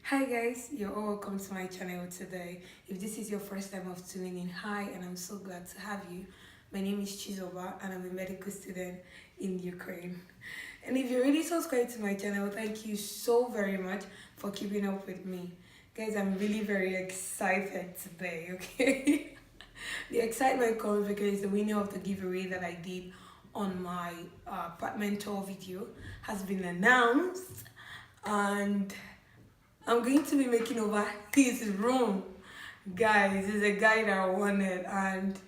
Hi guys, you're all welcome to my channel today. If this is your first time of tuning in, hi, and I'm so glad to have you. My name is Chizoba and I'm a medical student in Ukraine. And if you're already subscribed to my channel, thank you so very much for keeping up with me. Guys, I'm really very excited today, okay? The excitement comes because the winner of the giveaway that I did on my apartment tour video has been announced, and I'm going to be making over his room. Guys, he's a guy that I wanted, and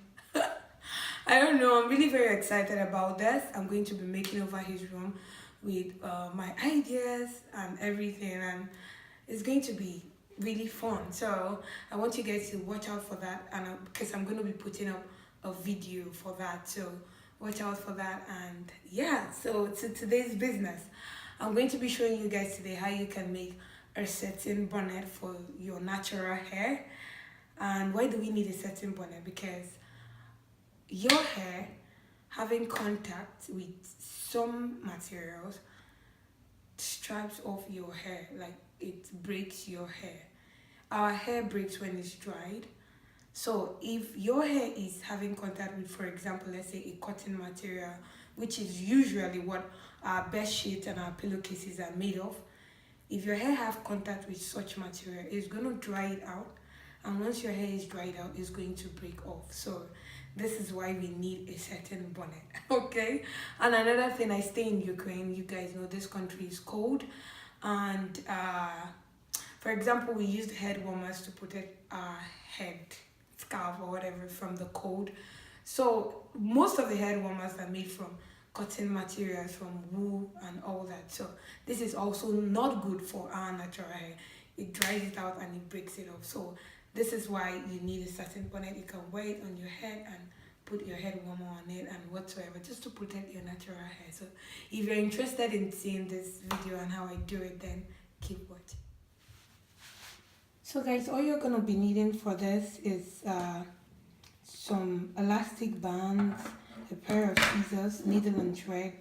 I don't know, I'm really very excited about this. I'm going to be making over his room with my ideas and everything, and it's going to be really fun. So I want you guys to watch out for that, and because I'm going to be putting up a video for that. So watch out for that, and yeah. So to today's business, I'm going to be showing you guys today how you can make a satin bonnet for your natural hair. And why do we need a satin bonnet? Because your hair having contact with some materials strips off your hair, like it breaks your hair. Our hair breaks when it's dried. So if your hair is having contact with, for example, let's say a cotton material, which is usually what our bed sheets and our pillowcases are made of, if your hair have contact with such material, it's going to dry it out, and once your hair is dried out, it's going to break off. So this is why we need a certain bonnet. Okay. And another thing, I stay in Ukraine. You guys know this country is cold, and for example, we use head warmers to protect our head scarf or whatever from the cold. So most of the head warmers are made from cotton materials, from wool and all that. So this is also not good for our natural hair. It dries it out and it breaks it off. So this is why you need a certain bonnet. You can wear it on your head and put your head warmer on it and whatsoever, just to protect your natural hair. So if you're interested in seeing this video and how I do it, then keep watching. So guys, all you're gonna be needing for this is some elastic bands, a pair of scissors, needle and thread,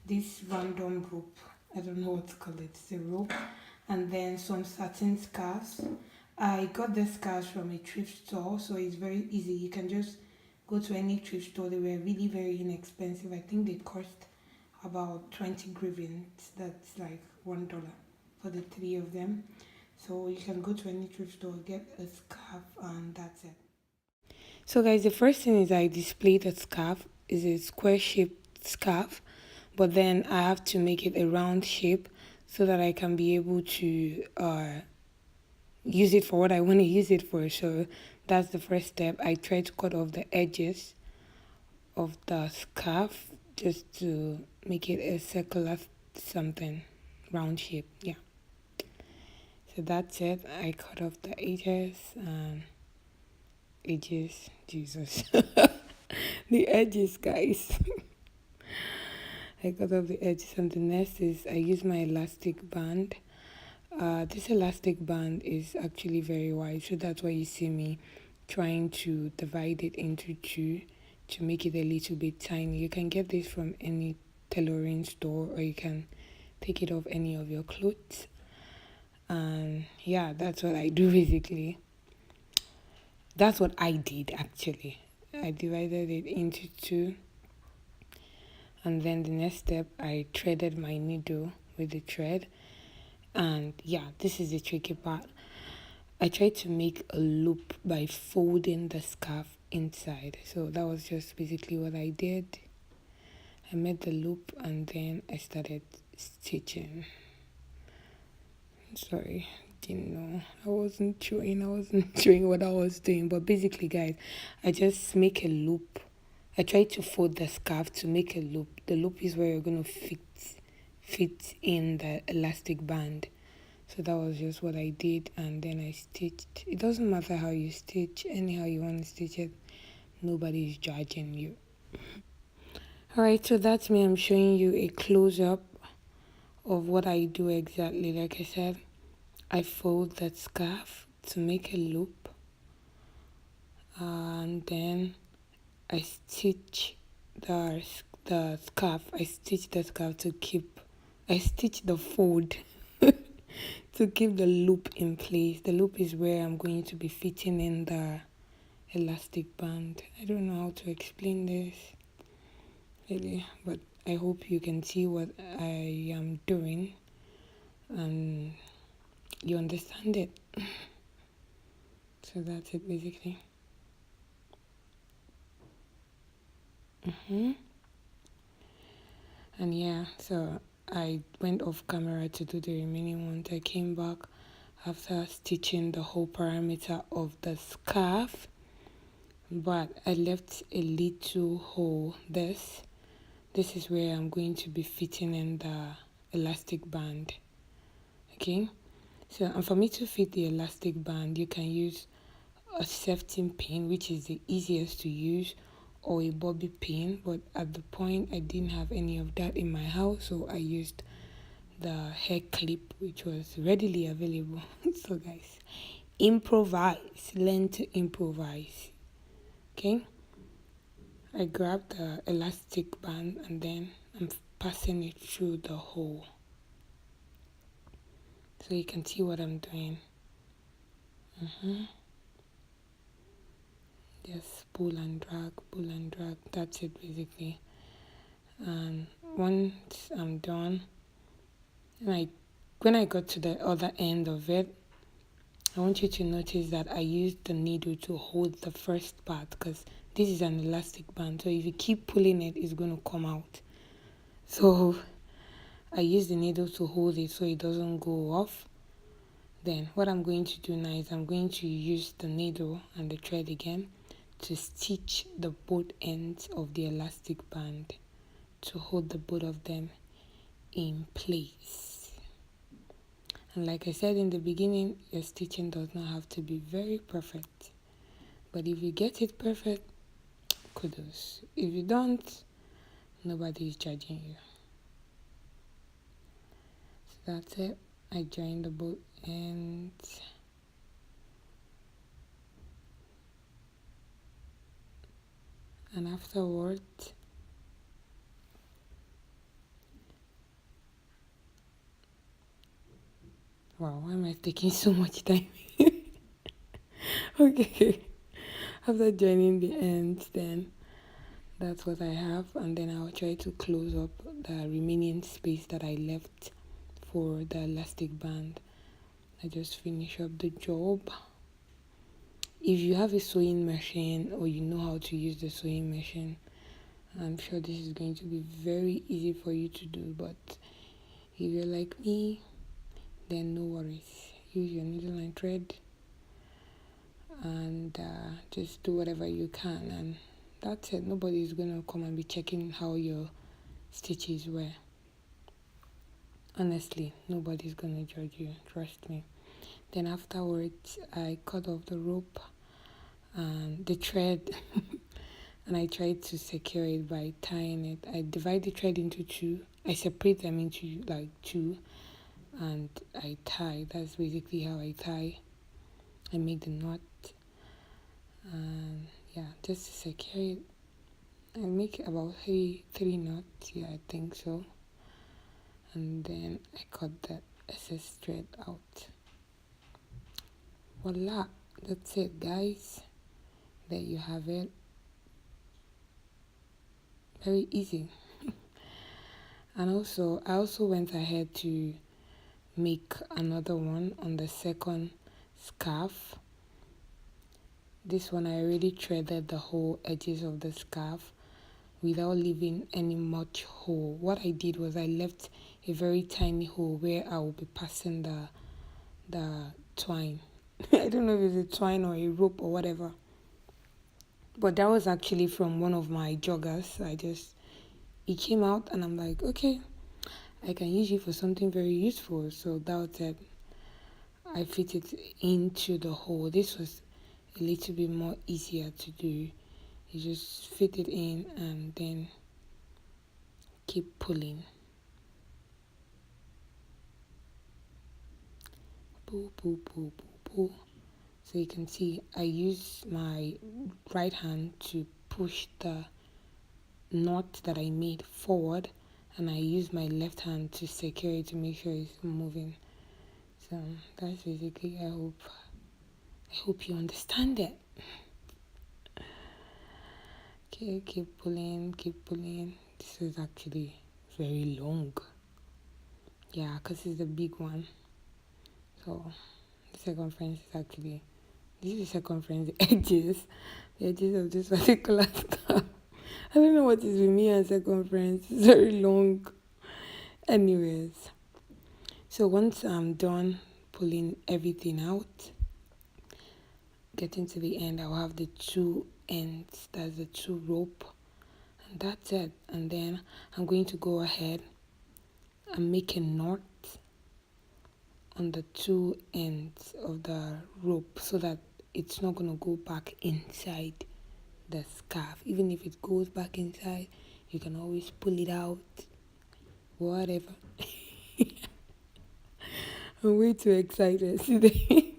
this random rope, I don't know what to call it, it's a rope, and then some satin scarves. I got the scarves from a thrift store, so it's very easy. You can just go to any thrift store. They were really very inexpensive. I think they cost about 20 grievance, that's like $1 for the three of them. So you can go to any thrift store, get a scarf, and that's it. So guys, the first thing is I display the scarf. Is a square shaped scarf, but then I have to make it a round shape so that I can be able to use it for what I want to use it for. So that's the first step. I try to cut off the edges of the scarf just to make it a circular something, round shape. Yeah. So that's it. I cut off the edges and edges, Jesus. The edges, guys. I cut off the edges, and the next is I use my elastic band. This elastic band is actually very wide, so that's why you see me trying to divide it into two to make it a little bit tiny. You can get this from any tailoring store, or you can take it off any of your clothes. And yeah, that's what I do basically. That's what I did actually. I divided it into two, and then the next step I threaded my needle with the thread. And yeah, this is the tricky part. I tried to make a loop by folding the scarf inside. So that was just basically what I did. I made the loop and then I started stitching. Sorry, didn't know. I wasn't showing what I was doing. But basically, guys, I just make a loop. I try to fold the scarf to make a loop. The loop is where you're gonna fit in the elastic band. So that was just what I did, and then I stitched. It doesn't matter how you stitch, anyhow you want to stitch it. Nobody's judging you. Alright, so that's me. I'm showing you a close-up of what I do exactly. Like I said, I fold that scarf to make a loop, and then I stitch the scarf. I stitch the scarf to keep. I stitch the fold to keep the loop in place. The loop is where I'm going to be fitting in the elastic band. I don't know how to explain this really, but I hope you can see what I am doing and you understand it. So that's it basically. And yeah, so I went off camera to do the remaining ones. I came back after stitching the whole perimeter of the scarf, but I left a little hole. This is where I'm going to be fitting in the elastic band. Okay, so and for me to fit the elastic band, you can use a safety pin, which is the easiest to use, or a bobby pin, but at the point I didn't have any of that in my house, so I used the hair clip, which was readily available. So guys, improvise, learn to improvise. Okay, I grabbed the elastic band and then I'm passing it through the hole so you can see what I'm doing. Just pull and drag, that's it basically. And once I'm done, when I got to the other end of it, I want you to notice that I used the needle to hold the first part, because this is an elastic band, so if you keep pulling it, it's going to come out. So I use the needle to hold it so it doesn't go off. Then what I'm going to do now is I'm going to use the needle and the thread again to stitch the both ends of the elastic band to hold the both of them in place. And like I said in the beginning, your stitching does not have to be very perfect, but if you get it perfect, kudos. If you don't, nobody is judging you. So that's it. I joined the both ends. And afterwards, wow, why am I taking so much time? Okay, after joining the ends, then that's what I have, and then I'll try to close up the remaining space that I left for the elastic band. I just finish up the job. If you have a sewing machine or you know how to use the sewing machine, I'm sure this is going to be very easy for you to do. But if you're like me, then no worries. Use your needle and thread and just do whatever you can, and that's it. Nobody's gonna come and be checking how your stitches were. Honestly, nobody's gonna judge you, trust me. Then afterwards, I cut off the rope and the thread and I tried to secure it by tying it. I divide the thread into two. I separate them into like two and I tie. That's basically how I tie. I make the knot and yeah, just to secure it. I make about three knots, yeah, I think so. And then I cut that excess thread out. Voila, that's it guys. There you have it. Very easy. And also, I also went ahead to make another one on the second scarf. This one I already threaded the whole edges of the scarf without leaving any much hole. What I did was I left a very tiny hole where I will be passing the twine. I don't know if it's a twine or a rope or whatever, but that was actually from one of my joggers. It came out and I'm like, okay, I can use it for something very useful. So that was it. I fit it into the hole. This was a little bit more easier to do. You just fit it in and then keep pulling. Pull, pull, pull, pull, pull. So you can see I use my right hand to push the knot that I made forward, and I use my left hand to secure it to make sure it's moving. that's basically. I hope you understand it. Okay, keep pulling, keep pulling. This is actually very long. Yeah, because it's the big one. So the circumference is actually, this is the circumference, the edges of this particular scarf. I don't know what is with me and circumference. It's very long. Anyways, so once I'm done pulling everything out, getting to the end, I'll have the two ends. That's the two rope. And that's it. And then I'm going to go ahead and make a knot on the two ends of the rope so that it's not going to go back inside the scarf. Even if it goes back inside, you can always pull it out, whatever. I'm way too excited today.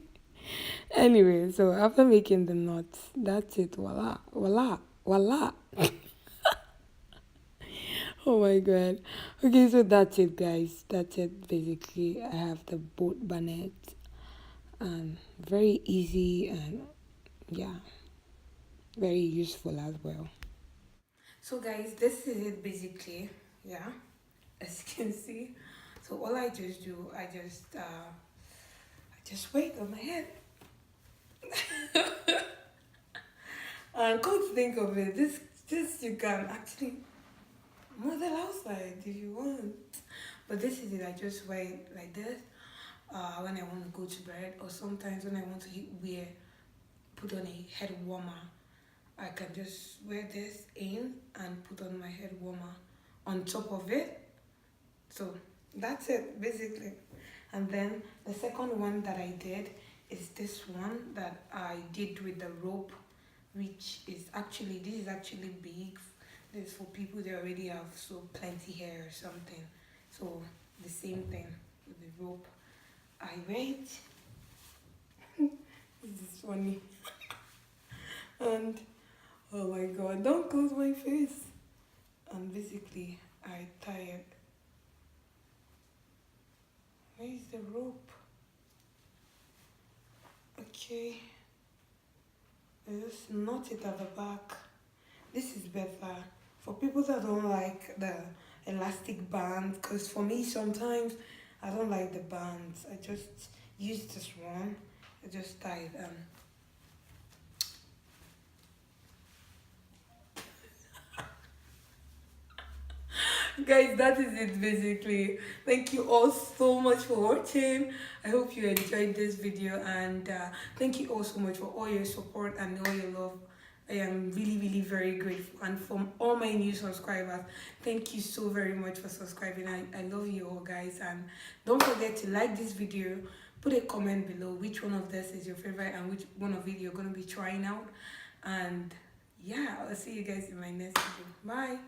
Anyway, so after making the knots, that's it. Voila, voila, voila. Oh my god. Okay, so that's it, guys. That's it. Basically, I have the boat bonnet, and very easy, and yeah, very useful as well. So guys, this is it basically. Yeah, as you can see. So all I just do, I just wait on my head. And come to think of it, this you can actually model outside if you want. But this is it. I just wear it like this. When I want to go to bed, or sometimes when I want to put on a head warmer, I can just wear this in and put on my head warmer on top of it. So that's it basically. And then the second one that I did is this one that I did with the rope, which is actually, this is actually big. This is for people that already have so plenty hair or something. So the same thing with the rope. I wait. This is funny. And oh my god, don't close my face. And basically I tie it. Where is the rope? Okay. I just knot it at the back. This is better for people that don't like the elastic band, because for me sometimes I don't like the bands. I just use this one. I just tie it. Guys, that is it basically. Thank you all so much for watching. I hope you enjoyed this video, and thank you all so much for all your support and all your love. I am really, really very grateful. And from all my new subscribers, thank you so very much for subscribing. I love you all, guys. And don't forget to like this video. Put a comment below which one of this is your favorite and which one of it you're going to be trying out. And yeah, I'll see you guys in my next video. Bye.